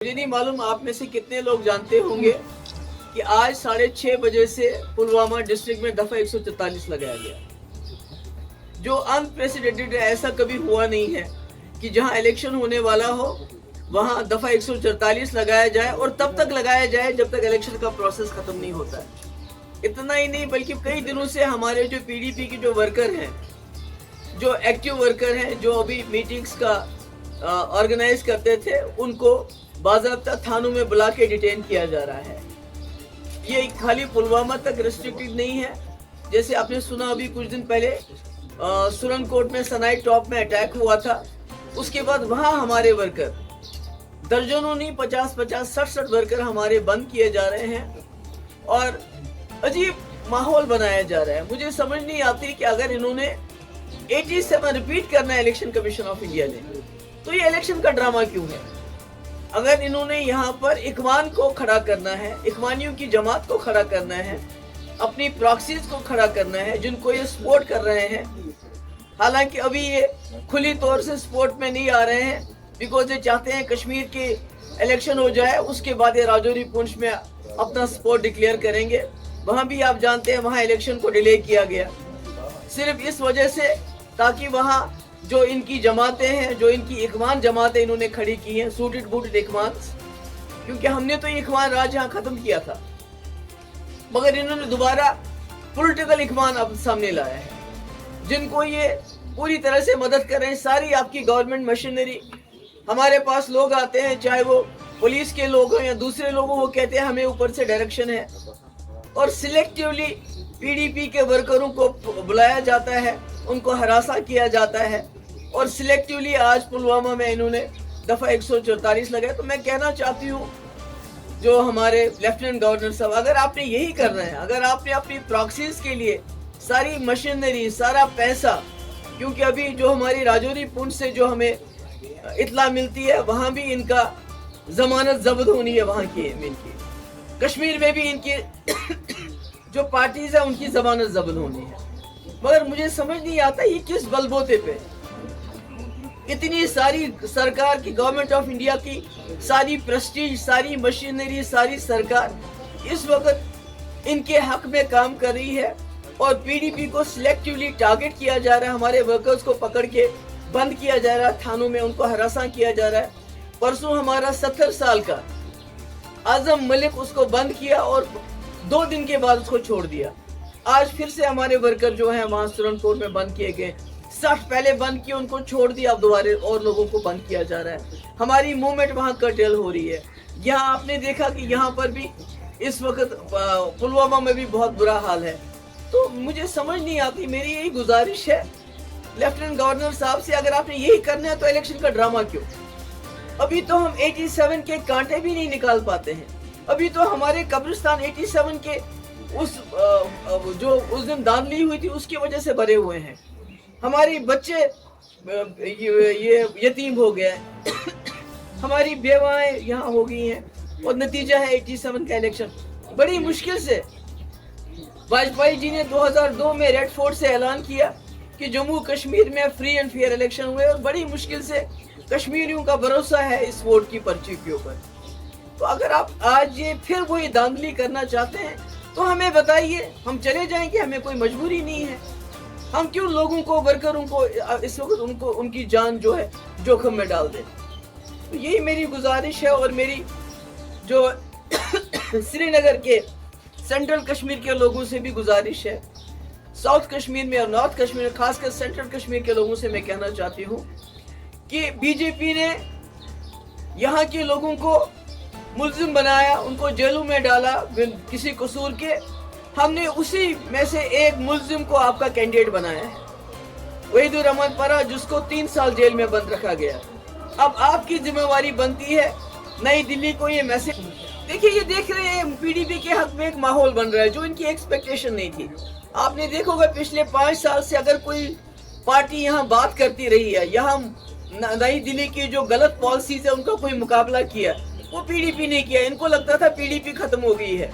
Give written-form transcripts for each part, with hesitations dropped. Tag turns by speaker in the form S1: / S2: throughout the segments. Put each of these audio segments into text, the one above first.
S1: मुझे नहीं मालूम आप में से कितने लोग जानते होंगे कि आज 6:30 बजे से पुलवामा डिस्ट्रिक्ट में दफा 144 लगाया गया, जो अनप्रेसिडेंटेड है। ऐसा कभी हुआ नहीं है कि जहां इलेक्शन होने वाला हो वहां दफा 144 लगाया जाए और तब तक लगाया जाए जब तक इलेक्शन का प्रोसेस खत्म नहीं होता है। इतना ही नहीं बल्कि कई दिनों से हमारे जो पीडीपी के जो वर्कर हैं, जो एक्टिव वर्कर हैं, जो अभी मीटिंग्स का ऑर्गेनाइज करते थे, उनको बाज़ाब्ता थानों में बुला के डिटेन किया जा रहा है। ये खाली पुलवामा तक रिस्ट्रिक्टेड नहीं है। जैसे आपने सुना अभी कुछ दिन पहले सुरनकोट में सनाई टॉप में अटैक हुआ था, उसके बाद वहाँ हमारे वर्कर दर्जनों नहीं 50-50 60 वर्कर हमारे बंद किए जा रहे हैं और अजीब माहौल बनाया जा रहा है। मुझे समझ नहीं आती कि अगर इन्होंने 87 रिपीट करना है इलेक्शन कमीशन ऑफ इंडिया ने, तो ये इलेक्शन का ड्रामा क्यों है? अगर इन्होंने यहाँ पर इखवान को खड़ा करना है, इखवानियों की जमात को खड़ा करना है, अपनी प्रॉक्सीज को खड़ा करना है जिनको ये सपोर्ट कर रहे हैं, हालांकि अभी ये खुली तौर से सपोर्ट में नहीं आ रहे हैं बिकॉज ये चाहते हैं कश्मीर के इलेक्शन हो जाए, उसके बाद ये राजौरी पुंछ में अपना सपोर्ट डिक्लेयर करेंगे। वहाँ भी आप जानते हैं वहाँ इलेक्शन को डिले किया गया सिर्फ इस वजह से ताकि वहाँ जो इनकी जमातें हैं, जो इनकी इखवान जमातें इन्होंने खड़ी की हैं, सूटेड बूटेड इखवान, क्योंकि हमने तो इखवान राज यहाँ खत्म किया था, मगर इन्होंने दोबारा पॉलिटिकल इखवान अब सामने लाया है जिनको ये पूरी तरह से मदद कर रहे हैं। सारी आपकी गवर्नमेंट मशीनरी, हमारे पास लोग आते हैं, चाहे वो पुलिस के लोग हों या दूसरे लोग हों, वो कहते हैं हमें ऊपर से डायरेक्शन है और सिलेक्टिवली पीडीपी के वर्करों को बुलाया जाता है, उनको हरासा किया जाता है और सिलेक्टिवली आज पुलवामा में इन्होंने दफा 144 लगाया। तो मैं कहना चाहती हूँ जो हमारे लेफ्टिनेंट गवर्नर साहब, अगर आपने यही करना है, अगर आपने अपनी प्रॉक्सीज के लिए सारी मशीनरी, सारा पैसा, क्योंकि अभी जो हमारी राजौरी पुंछ से जो हमें इत्ला मिलती है वहाँ भी इनका जमानत जब्त होनी है, वहाँ की इनकी कश्मीर में भी इनकी जो पार्टीज है उनकी जमानत जब्त होनी है। मगर मुझे समझ नहीं आता ये किस बलबोते पे इतनी सारी सरकार की, गवर्नमेंट ऑफ इंडिया की सारी प्रेस्टीज, सारी मशीनरी, सारी सरकार इस वक्त इनके हक में काम कर रही है और पीडीपी को सिलेक्टिवली टारगेट किया जा रहा है। हमारे वर्कर्स को पकड़ के बंद किया जा रहा है, थानों में उनको हरासा किया जा रहा है। परसों हमारा 70 साल का आजम मलिक, उसको बंद किया और 2 दिन के बाद उसको छोड़ दिया। आज फिर से हमारे वर्कर जो हैं वहाँ सुरनकोट में बंद किए गए, 60 पहले बंद किए, उनको छोड़ दिया, अब दोबारा और लोगों को बंद किया जा रहा है। हमारी मूवमेंट वहाँ कर्टेल हो रही है। यहाँ आपने देखा कि यहाँ पर भी इस वक्त पुलवामा में भी बहुत बुरा हाल है। तो मुझे समझ नहीं आती, मेरी यही गुजारिश है लेफ्टिनेंट गवर्नर साहब से, अगर आपने यही करना है तो इलेक्शन का ड्रामा क्यों? अभी तो हम 87 के कांटे भी नहीं निकाल पाते हैं। अभी तो हमारे कब्रिस्तान 87 के जो उस दिन दांधली हुई थी उसकी वजह से भरे हुए हैं। हमारी बच्चे ये यतीम हो गए हमारी बेवाएं यहाँ हो गई हैं और नतीजा है 87 का इलेक्शन। बड़ी मुश्किल से वाजपेयी जी ने 2002 में रेड फोर्ट से ऐलान किया कि जम्मू कश्मीर में फ्री एंड फेयर इलेक्शन हुए और बड़ी मुश्किल से कश्मीरियों का भरोसा है इस वोट की पर्ची के ऊपर। तो अगर आप आज ये फिर वही धांधली करना चाहते हैं तो हमें बताइए, हम चले जाएंगे, हमें कोई मजबूरी नहीं है। हम क्यों लोगों को, वर्करों को इस वक्त उनको उनकी जान जो है जोखिम में डाल दें? तो यही मेरी गुजारिश है और मेरी जो श्रीनगर के सेंट्रल कश्मीर के लोगों से भी गुजारिश है, साउथ कश्मीर में और नॉर्थ कश्मीर में, खासकर सेंट्रल कश्मीर के लोगों से मैं कहना चाहती हूँ कि बीजेपी ने यहाँ के लोगों को मुल्जिम बनाया, उनको जेलों में डाला किसी कसूर के। हमने उसी में से एक मुल्जिम को आपका कैंडिडेट बनाया है, वहीदुर रहमान परा, जिसको 3 साल जेल में बंद रखा गया। अब आपकी जिम्मेवारी बनती है नई दिल्ली को ये मैसेज, देखिए ये देख रहे हैं पीडीपी के हक में एक माहौल बन रहा है जो इनकी एक्सपेक्टेशन नहीं थी। आपने देखा होगा पिछले 5 साल से अगर कोई पार्टी यहाँ बात करती रही है, यहाँ नई दिल्ली की जो गलत पॉलिसीज है उनका कोई मुकाबला किया, वो पीडीपी ने किया। इनको लगता था पीडीपी खत्म हो गई है,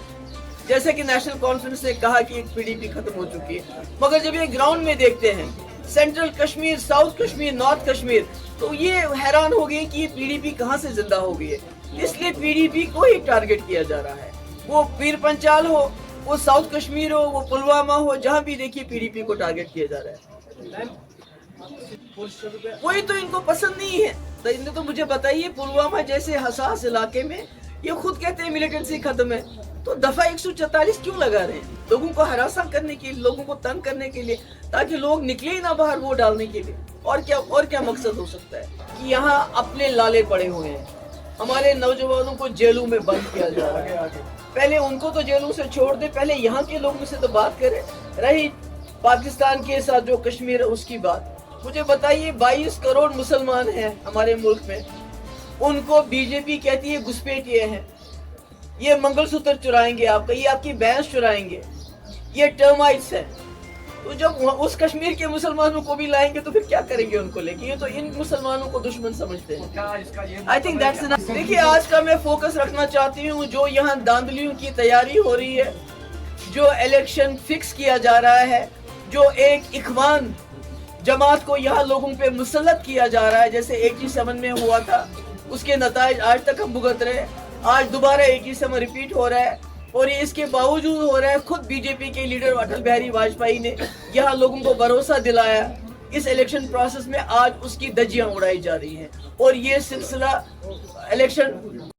S1: जैसे कि नेशनल कॉन्फ्रेंस ने कहा कि पीडीपी खत्म हो चुकी है। मगर जब ये ग्राउंड में देखते हैं central Kashmir, south Kashmir, north Kashmir, तो ये हैरान हो गए कि ये पीडीपी कहाँ से जिंदा हो गई है। इसलिए पीडीपी को ही टारगेट किया जा रहा है। वो पीर पंचाल हो, वो साउथ कश्मीर हो, वो पुलवामा हो, जहां भी देखिए पीडीपी को टारगेट किया जा रहा है। वही तो इनको पसंद नहीं है। तो इन्हें तो मुझे बताइए, पुलवामा जैसे हसास इलाके में ये खुद कहते हैं मिलिटेंसी खत्म है, तो दफा 144 क्यों लगा रहे हैं? लोगों को हरासा करने के लिए, लोगों को तंग करने के लिए, ताकि लोग निकले ही ना बाहर वोट डालने के लिए। और क्या मकसद हो सकता है कि यहाँ अपने लाले पड़े हुए हैं, हमारे नौजवानों को जेलों में बंद किया जा रहा है। पहले उनको तो जेलों से छोड़ दे, पहले यहाँ के लोगों से तो बात करें। रही पाकिस्तान के साथ जो कश्मीर है उसकी बात, मुझे बताइए 22 करोड़ मुसलमान हैं हमारे मुल्क में, उनको बीजेपी कहती है घुसपैठिए हैं, ये मंगलसूत्र चुराएंगे आपका, ये आपकी भैंस चुराएंगे, ये टर्माइट्स है। तो जब उस कश्मीर के मुसलमानों को भी लाएंगे तो फिर क्या करेंगे उनको लेके? ये तो इन मुसलमानों को दुश्मन समझते हैं। I think that's enough. देखिए, आज का मैं फोकस रखना चाहती हूँ, जो यहाँ धांधलियों की तैयारी हो रही है, जो इलेक्शन फिक्स किया जा रहा है, जो एक इखवान जमात को यहाँ लोगों पे मुसल्लत किया जा रहा है, जैसे 87 में हुआ था, उसके नताइज आज तक हम भुगत रहे हैं। आज दोबारा 87 रिपीट हो रहा है, और ये इसके बावजूद हो रहा है। खुद बीजेपी के लीडर अटल बिहारी वाजपेयी ने यहाँ लोगों को भरोसा दिलाया। इस इलेक्शन प्रोसेस में आज उसकी धज्जियां उड़ाई जा रही हैं, और ये सिलसिला इलेक्शन